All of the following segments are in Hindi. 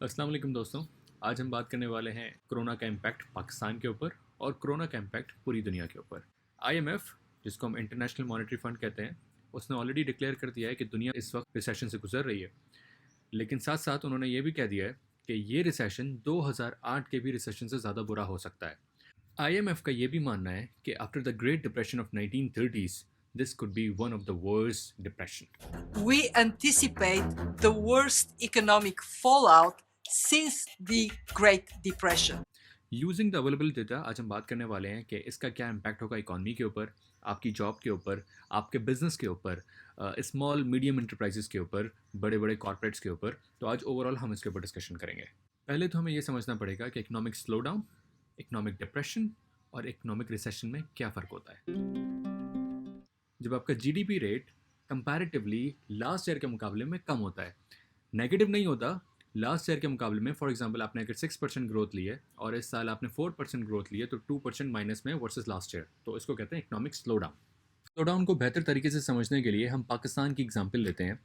अस्सलाम वालेकुम दोस्तों। आज हम बात करने वाले हैं कोरोना का इम्पैक्ट पाकिस्तान के ऊपर और कोरोना का इम्पैक्ट पूरी दुनिया के ऊपर। आईएमएफ, जिसको हम इंटरनेशनल मॉनेटरी फंड कहते हैं, उसने ऑलरेडी डिक्लेयर कर दिया है कि दुनिया इस वक्त रिसेशन से गुजर रही है। लेकिन साथ साथ उन्होंने ये भी कह दिया है कि ये रिसेशन 2008 के भी रिसेशन से ज़्यादा बुरा हो सकता है। आईएमएफ का ये भी मानना है कि after the great depression of 1930s this could be one of the worst depression. We anticipate the worst economic fallout since the Great Depression. Using the available data आज हम बात करने वाले हैं कि इसका क्या इम्पैक्ट होगा इकॉनमी के ऊपर, आपकी जॉब के ऊपर, आपके बिजनेस के ऊपर, स्मॉल मीडियम इंटरप्राइजेस के ऊपर, बड़े बड़े कॉर्पोरेट्स के ऊपर। तो आज ओवरऑल हम इसके ऊपर डिस्कशन करेंगे। पहले तो हमें ये समझना पड़ेगा कि economic slow down, economic depression और इकोनॉमिक रिसेशन में क्या फ़र्क होता है। जब आपका GDP rate comparatively last year के मुकाबले में कम होता है, नेगेटिव नहीं होता, लास्ट ईयर के मुकाबले में, फॉर एग्जांपल आपने अगर 6% ग्रोथ ली है और इस साल आपने 4% ग्रोथ ली है तो 2% माइनस में वर्सेस लास्ट ईयर, तो इसको कहते हैं economic slow down. Slow down को बेहतर तरीके से समझने के लिए हम पाकिस्तान की एग्जांपल लेते हैं।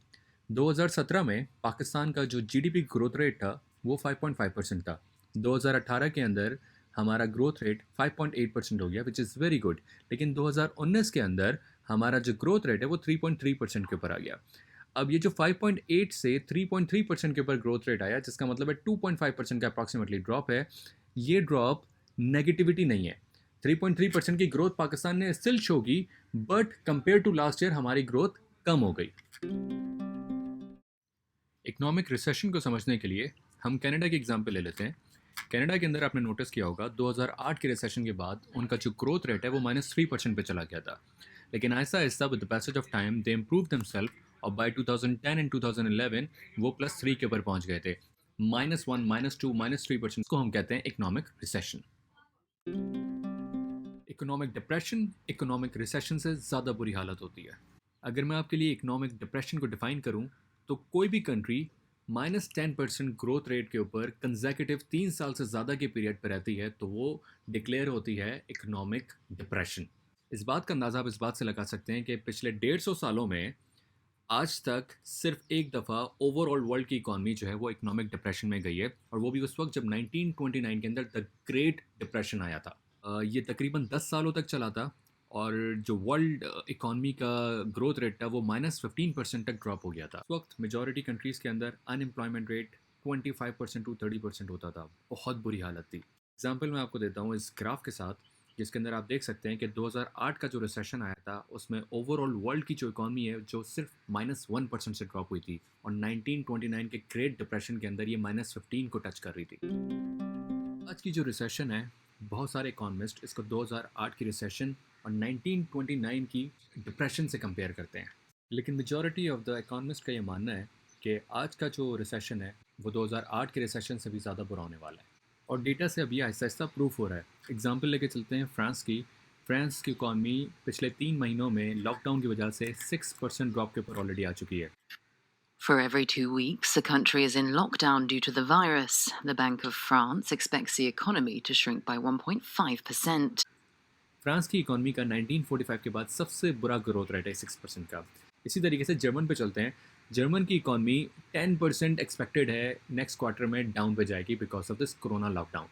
2017 में पाकिस्तान का जो जीडीपी ग्रोथ रेट था वो 5.5% था। 2018 के अंदर हमारा ग्रोथ रेट 5.8% हो गया, विच इज़ वेरी गुड। लेकिन 2019 के अंदर हमारा जो ग्रोथ रेट है वो 3.3% के ऊपर आ गया। अब ये जो 5.8 से 3.3% के ऊपर ग्रोथ रेट आया, जिसका मतलब है 2.5% का अप्रॉक्सीमेटली ड्रॉप है। ये ड्रॉप नेगेटिविटी नहीं है। 3.3% की ग्रोथ पाकिस्तान ने स्टिल शो की, but compare to last year हमारी ग्रोथ कम हो गई। इकोनॉमिक रिसेशन को समझने के लिए हम कनाडा की एग्जांपल ले लेते हैं। कनाडा के अंदर आपने नोटिस किया होगा 2008 के रिसेशन के बाद उनका जो ग्रोथ रेट है वो -3% पे चला गया था। लेकिन ऐसा ऐसा with the passage of time they improve themself और बाय 2010 एंड 2011 वो +3 के ऊपर पहुंच गए थे। -1, -2, -3% को हम कहते हैं economic recession. Economic depression economic recession से ज़्यादा बुरी हालत होती है। अगर मैं आपके लिए इकोनॉमिक डिप्रेशन को डिफाइन करूं तो कोई भी कंट्री -10% ग्रोथ रेट के ऊपर कंजेक्यूटिव 3 साल से ज़्यादा के पीरियड पर रहती है तो वो डिक्लेयर होती है इकोनॉमिक डिप्रेशन। इस बात का अंदाज़ा आप इस बात से लगा सकते हैं कि पिछले 150 सालों में आज तक सिर्फ एक दफ़ा ओवरऑल वर्ल्ड की इकॉनमी जो है वो इकोनॉमिक डिप्रेशन में गई है, और वो भी उस वक्त जब 1929 के अंदर द ग्रेट डिप्रेशन आया था। ये तकरीबन 10 सालों तक चला था और जो वर्ल्ड इकॉनमी का ग्रोथ रेट था वो -15% तक ड्रॉप हो गया था। उस वक्त मेजॉरिटी कंट्रीज़ के अंदर अनएम्प्लॉयमेंट रेट 25% टू 30% होता था। बहुत बुरी हालत थी। एग्जाम्पल मैं आपको देता हूँ इस ग्राफ के साथ, जिसके अंदर आप देख सकते हैं कि 2008 का जो रिसेशन आया था उसमें ओवरऑल वर्ल्ड की जो इकॉनमी है जो सिर्फ -1% से ड्रॉप हुई थी, और 1929 के ग्रेट डिप्रेशन के अंदर ये -15 को टच कर रही थी। आज की जो रिसेशन है, बहुत सारे इकोनॉमिस्ट इसको 2008 की रिसेशन और 1929 की डिप्रेशन से कंपेयर करते हैं। लेकिन मेजॉरिटी ऑफ द इकोनॉमिस्ट का ये मानना है कि आज का जो रिसेशन है वो 2008 के रिसेशन से भी ज़्यादा बुरा होने वाला है, और डेटा से अभी आहिस्ता आहिस्ता प्रूफ हो रहा है। एग्जाम्पल लेके चलते हैं फ्रांस की इकॉनमी पिछले 3 महीनों में लॉकडाउन की वजह से 6% ड्रॉप के ऊपर ऑलरेडी आ चुकी है। For every 2 weeks, the country is in lockdown due to the virus. The Bank of France expects the economy to shrink by 1.5%. France की इकॉनमी का 1945 के बाद सबसे बुरा ग्रोथ रेट है 6% का। इसी तरीके से जर्मन पे चलते हैं। जर्मन की इकॉनमी 10% एक्सपेक्टेड है नेक्स्ट क्वार्टर में डाउन पे जाएगी because of this corona lockdown.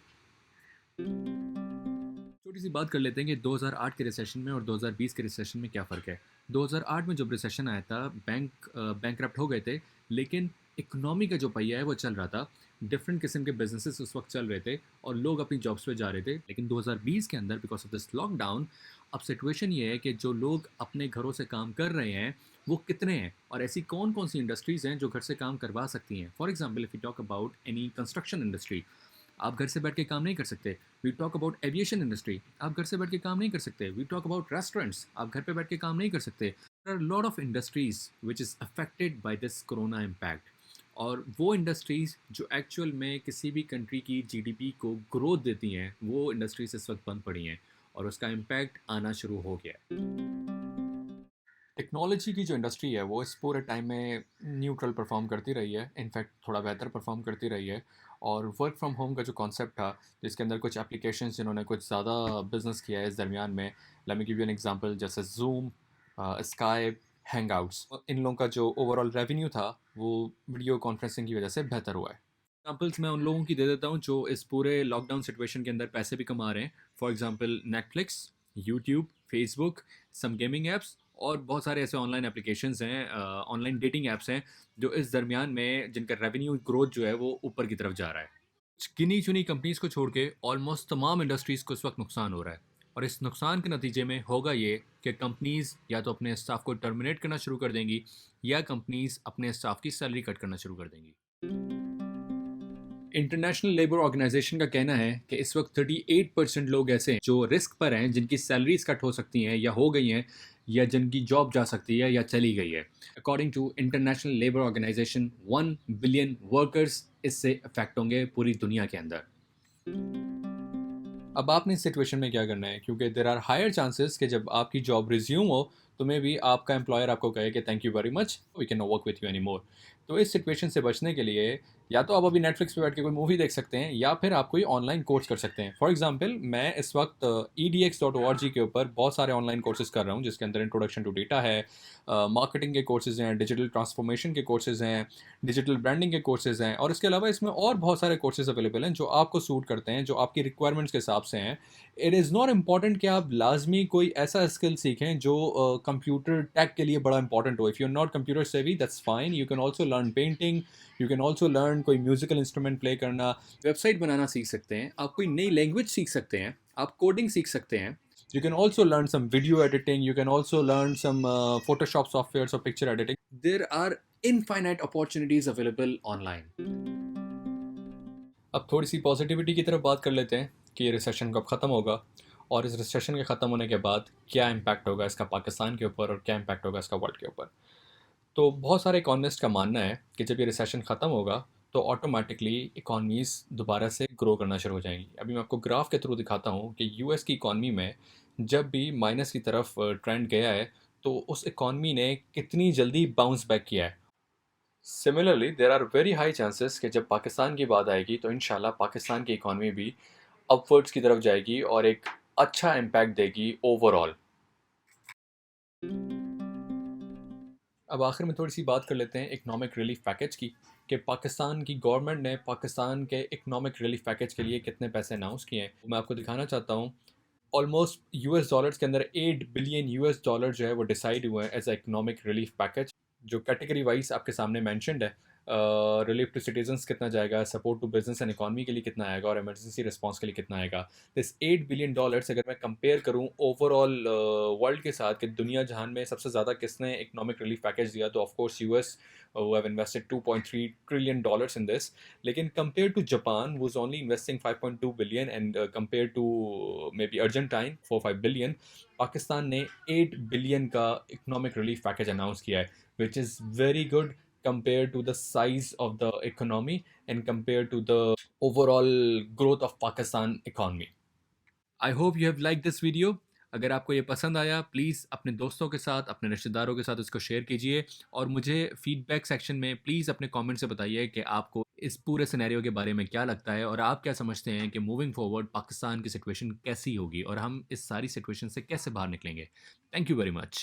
छोटी सी बात कर लेते हैं कि 2008 के रिसेशन में और 2020 के रिसेशन में क्या फ़र्क है। 2008 में जब रिसेशन आया था बैंकरप्ट हो गए थे, लेकिन इकोनॉमी का जो पहिया है वो चल रहा था। डिफरेंट किस्म के बिजनेसेस उस वक्त चल रहे थे और लोग अपनी जॉब्स पे जा रहे थे। लेकिन 2020 के अंदर बिकॉज ऑफ दिस लॉकडाउन अब सिचुएशन ये है कि जो लोग अपने घरों से काम कर रहे हैं वो कितने हैं, और ऐसी कौन कौन सी इंडस्ट्रीज़ हैं जो घर से काम करवा सकती हैं। For example if you talk about any construction industry, आप घर से बैठ के काम नहीं कर सकते। We talk about aviation industry, आप घर से बैठ के काम नहीं कर सकते। वी टॉक अबाउट रेस्टोरेंट्स, आप घर पे बैठ के काम नहीं कर सकते। There are lot of industries which is affected by this corona impact, और वो इंडस्ट्रीज़ जो एक्चुअल में किसी भी कंट्री की जीडीपी को ग्रोथ देती हैं वो इंडस्ट्रीज इस वक्त बंद पड़ी हैं और उसका इम्पैक्ट आना शुरू हो गया है। टेक्नोलॉजी की जो इंडस्ट्री है वो इस पूरे टाइम में न्यूट्रल परफॉर्म करती रही है, इनफैक्ट थोड़ा बेहतर परफॉर्म करती रही है। और वर्क फ्रॉम होम का जो कॉन्सेप्ट था, जिसके अंदर कुछ एप्लीकेशंस जिन्होंने कुछ ज़्यादा बिजनेस किया है इस दरमियान में, let me give you an example, जैसे जूम, स्काइप, हैंगआउट्स, इन लोगों का जो ओवरऑल रेवेन्यू था वो वीडियो कॉन्फ्रेंसिंग की वजह से बेहतर हुआ है। एग्जाम्पल्स मैं उन लोगों की दे देता हूँ जो इस पूरे लॉकडाउन सिचुएशन के अंदर पैसे भी कमा रहे हैं। For example Netflix, YouTube, Facebook, some gaming apps और बहुत सारे ऐसे ऑनलाइन एप्लीकेशंस हैं, ऑनलाइन डेटिंग ऐप्स हैं जो इस दरमियान में जिनका रेवेन्यू ग्रोथ जो है वो ऊपर की तरफ जा रहा है। गिनी चुनी कंपनीज को छोड़ के ऑलमोस्ट तमाम इंडस्ट्रीज़ को इस वक्त नुकसान हो रहा है, और इस नुकसान के नतीजे में होगा ये कि कंपनीज या तो अपने स्टाफ को टर्मिनेट करना शुरू कर देंगी या कंपनीज अपने स्टाफ की सैलरी कट करना शुरू कर देंगी। इंटरनेशनल लेबर ऑर्गेनाइजेशन का कहना है कि इस वक्त 38% लोग ऐसे हैं जो रिस्क पर हैं, जिनकी सैलरीज कट हो सकती हैं या हो गई हैं, या जिनकी जॉब जा सकती है या चली गई है। According to International Labour Organization 1 billion workers इससे अफेक्ट होंगे पूरी दुनिया के अंदर। अब आपने इस सिचुएशन में क्या करना है, क्योंकि देर आर हायर चांसेस कि जब आपकी जॉब रिज्यूम हो तो मे भी आपका एम्प्लॉयर आपको कहे कि thank you very much, we can not work with you any more. तो इस सिचुएशन से बचने के लिए या तो आप अभी नेटफ्लिक्स पे बैठ के कोई मूवी देख सकते हैं या फिर आप कोई ऑनलाइन कोर्स कर सकते हैं। फॉर एग्जांपल मैं इस वक्त edx.org के ऊपर बहुत सारे ऑनलाइन कोर्सेज कर रहा हूँ, जिसके अंदर इंट्रोडक्शन टू डेटा है, मार्केटिंग के कोर्सेज हैं, डिजिटल ट्रांसफॉर्मेशन के कोर्सेज हैं, डिजिटल ब्रांडिंग के कोर्सेज हैं, और इसके अलावा इसमें और बहुत सारे कोर्सेज अवेलेबल हैं जो आपको सूट करते हैं, जो आपकी रिक्वायरमेंट्स के हिसाब से हैं। इट इज़ नॉट इम्पॉर्टेंट कि आप लाजमी कोई ऐसा स्किल सीखें जो कंप्यूटर टेक के लिए बड़ा इंपॉर्टेंट हो। If you are not computer savvy that's fine, you can also learn painting, you can also learn कोई म्यूजिकल इंस्ट्रूमेंट प्ले करना, वेबसाइट बनाना सीख सकते हैं, आप कोई नई लैंग्वेज सीख सकते हैं, आप कोडिंग सीख सकते हैं। You can also learn some video editing, you can also learn some Photoshop software or picture editing. There are infinite opportunities available online. अब थोड़ी सी पॉजिटिविटी की तरफ बात कर लेते हैं कि ये रिसेशन कब ख़त्म होगा, और इस रिसेशन के ख़त्म होने के बाद क्या इम्पैक्ट होगा इसका पाकिस्तान के ऊपर और क्या इम्पैक्ट होगा इसका वर्ल्ड के ऊपर। तो बहुत सारे इकोनॉमिस्ट का मानना है कि जब ये रिसेशन ख़त्म होगा तो ऑटोमेटिकली इकॉनमीज़ दोबारा से ग्रो करना शुरू हो जाएंगी। अभी मैं आपको ग्राफ के थ्रू दिखाता हूँ कि यूएस की इकॉनमी में जब भी माइनस की तरफ ट्रेंड गया है तो उस इकॉनमी ने कितनी जल्दी बाउंस बैक किया है। Similarly there are very high chances कि जब पाकिस्तान की बात आएगी तो इंशाल्लाह पाकिस्तान की इकॉनमी भी अपवर्ड्स की तरफ जाएगी और एक अच्छा इम्पैक्ट देगी ओवरऑल। अब आखिर में थोड़ी सी बात कर लेते हैं इकनॉमिक रिलीफ पैकेज की, कि पाकिस्तान की गवर्नमेंट ने पाकिस्तान के इकनॉमिक रिलीफ पैकेज के लिए कितने पैसे अनाउंस किए हैं। मैं आपको दिखाना चाहता हूँ। ऑलमोस्ट यूएस डॉलर्स के अंदर 8 बिलियन यूएस डॉलर जो है वो डिसाइड हुए हैं as a economic relief package, जो कैटेगरी वाइज आपके सामने मैंशनड है। रिलीफ टू सिटीजन्स कितना जाएगा, support to business and economy के लिए कितना आएगा, और इमरजेंसी रिस्पांस के लिए कितना आएगा। दिस 8 बिलियन डॉलर्स अगर मैं कंपेयर करूं ओवरऑल वर्ल्ड के साथ कि दुनिया जहान में सबसे ज़्यादा किसने इकनॉमिक रिलीफ पैकेज दिया, तो of course US who have invested $2.3 trillion in this. लेकिन compared to Japan who's only investing 5.2 billion and compared to maybe Argentine 4-5 billion, Pakistan ने 8 billion का economic relief package announce किया है, which is very good compared to the size of the economy and compared to the overall growth of Pakistan economy. I hope you have liked this video. अगर आपको ये पसंद आया प्लीज़ अपने दोस्तों के साथ, अपने रिश्तेदारों के साथ इसको शेयर कीजिए, और मुझे फीडबैक सेक्शन में प्लीज़ अपने कमेंट से बताइए कि आपको इस पूरे सिनेरियो के बारे में क्या लगता है और आप क्या समझते हैं कि मूविंग फॉरवर्ड पाकिस्तान की सिचुएशन कैसी होगी और हम इस सारी सिचुएशन से कैसे बाहर निकलेंगे। Thank you very much.